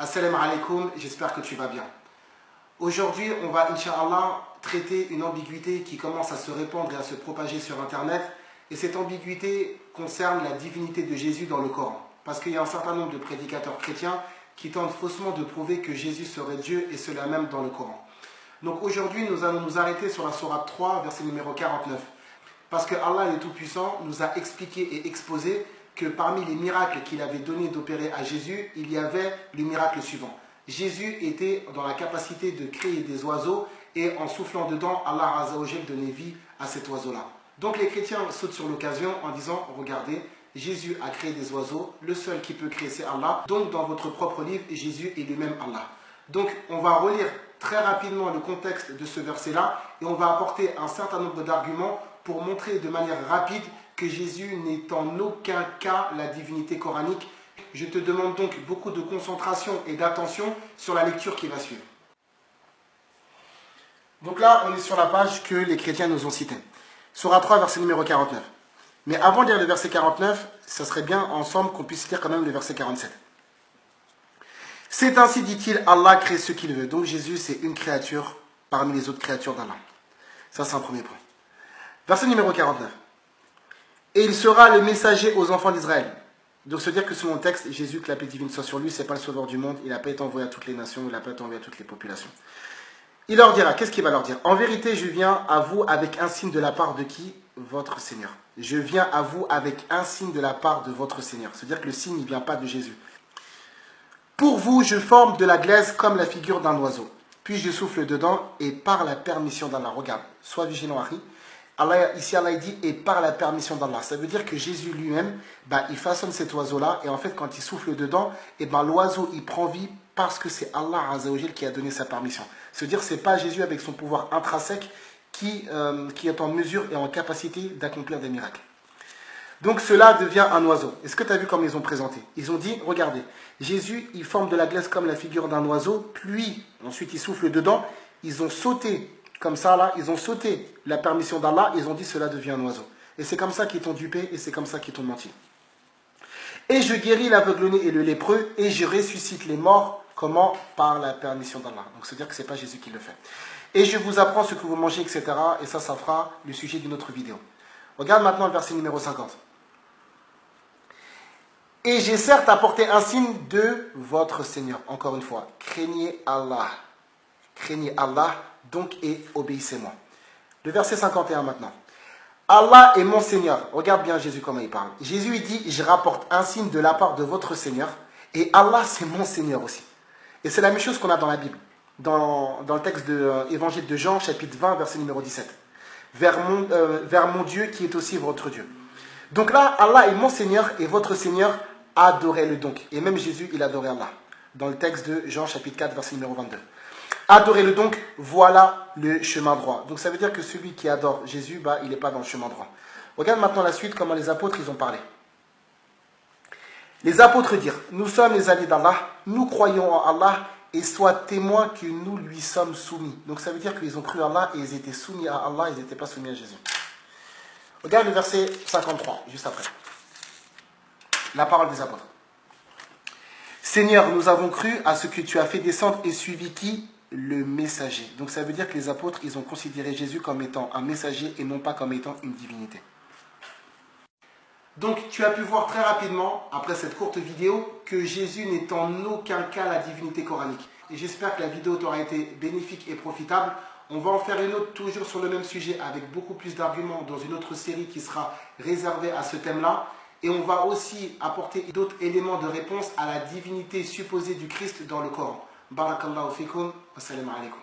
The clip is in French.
Assalamu alaikum, j'espère que tu vas bien. Aujourd'hui, on va, Inch'Allah, traiter une ambiguïté qui commence à se répandre et à se propager sur Internet. Et cette ambiguïté concerne la divinité de Jésus dans le Coran. Parce qu'il y a un certain nombre de prédicateurs chrétiens qui tentent faussement de prouver que Jésus serait Dieu, et cela même dans le Coran. Donc aujourd'hui, nous allons nous arrêter sur la sourate 3, verset numéro 49. Parce que Allah, le Tout-Puissant, nous a expliqué et exposé que parmi les miracles qu'il avait donné d'opérer à Jésus, il y avait le miracle suivant. Jésus était dans la capacité de créer des oiseaux et en soufflant dedans, Allah Azza wa Jal donnait vie à cet oiseau-là. Donc les chrétiens sautent sur l'occasion en disant, regardez, Jésus a créé des oiseaux, le seul qui peut créer c'est Allah. Donc dans votre propre livre, Jésus est lui-même Allah. Donc on va relire très rapidement le contexte de ce verset-là et on va apporter un certain nombre d'arguments pour montrer de manière rapide que Jésus n'est en aucun cas la divinité coranique. Je te demande donc beaucoup de concentration et d'attention sur la lecture qui va suivre. Donc là, on est sur la page que les chrétiens nous ont citée. Sourate 3, verset numéro 49. Mais avant de lire le verset 49, ça serait bien ensemble qu'on puisse lire quand même le verset 47. C'est ainsi, dit-il, Allah crée ce qu'il veut. Donc Jésus, c'est une créature parmi les autres créatures d'Allah. Ça, c'est un premier point. Verset numéro 49. Et il sera le messager aux enfants d'Israël. Donc, se dire que selon le texte, Jésus, que la paix divine soit sur lui, c'est pas le sauveur du monde, il n'a pas été envoyé à toutes les nations, il n'a pas été envoyé à toutes les populations. Il leur dira, qu'est-ce qu'il va leur dire? En vérité, je viens à vous avec un signe de la part de qui? Votre Seigneur. Je viens à vous avec un signe de la part de votre Seigneur. C'est-à-dire que le signe, il ne vient pas de Jésus. Pour vous, je forme de la glaise comme la figure d'un oiseau. Puis je souffle dedans et par la permission d'Allah. Regarde, sois vigilant, Harry. Ici, Allah dit et par la permission d'Allah. Ça veut dire que Jésus lui-même, il façonne cet oiseau-là et en fait, quand il souffle dedans, l'oiseau, il prend vie parce que c'est Allah Azza wa Jal qui a donné sa permission. C'est-à-dire que ce n'est pas Jésus avec son pouvoir intrinsèque qui est en mesure et en capacité d'accomplir des miracles. Donc cela devient un oiseau. Est-ce que tu as vu comme ils ont présenté? Ils ont dit, regardez, Jésus, il forme de la glace comme la figure d'un oiseau, puis ensuite il souffle dedans, ils ont sauté comme ça là, ils ont sauté la permission d'Allah, ils ont dit cela devient un oiseau. Et c'est comme ça qu'ils t'ont dupé et c'est comme ça qu'ils t'ont menti. Et je guéris l'aveugle-né et le lépreux et je ressuscite les morts, comment? Par la permission d'Allah. Donc c'est-à-dire que ce n'est pas Jésus qui le fait. Et je vous apprends ce que vous mangez, etc. Et ça fera le sujet d'une autre vidéo. Regarde maintenant le verset numéro 50. Et j'ai certes apporté un signe de votre Seigneur. Encore une fois, craignez Allah. Craignez Allah, donc, et obéissez-moi. Le verset 51 maintenant. Allah est mon Seigneur. Regarde bien Jésus comment il parle. Jésus il dit, je rapporte un signe de la part de votre Seigneur. Et Allah, c'est mon Seigneur aussi. Et c'est la même chose qu'on a dans la Bible. Dans le texte de l'évangile de Jean, chapitre 20, verset numéro 17. Vers mon Dieu qui est aussi votre Dieu. Donc là, Allah est mon Seigneur et votre Seigneur, adorez-le donc. Et même Jésus, il adorait Allah. Dans le texte de Jean, chapitre 4, verset numéro 22. Adorez-le donc, voilà le chemin droit. Donc ça veut dire que celui qui adore Jésus, il n'est pas dans le chemin droit. Regarde maintenant la suite, comment les apôtres, ils ont parlé. Les apôtres dirent, nous sommes les alliés d'Allah, nous croyons en Allah, et sois témoin que nous lui sommes soumis. Donc ça veut dire qu'ils ont cru à Allah et ils étaient soumis à Allah, ils n'étaient pas soumis à Jésus. Regarde le verset 53, juste après. La parole des apôtres. Seigneur, nous avons cru à ce que tu as fait descendre et suivi qui? Le messager. Donc ça veut dire que les apôtres, ils ont considéré Jésus comme étant un messager et non pas comme étant une divinité. Donc tu as pu voir très rapidement, après cette courte vidéo, que Jésus n'est en aucun cas la divinité coranique. Et j'espère que la vidéo t'aura été bénéfique et profitable. On va en faire une autre toujours sur le même sujet avec beaucoup plus d'arguments dans une autre série qui sera réservée à ce thème-là. Et on va aussi apporter d'autres éléments de réponse à la divinité supposée du Christ dans le Coran. Barakallahu fikum, assalamu alaikum.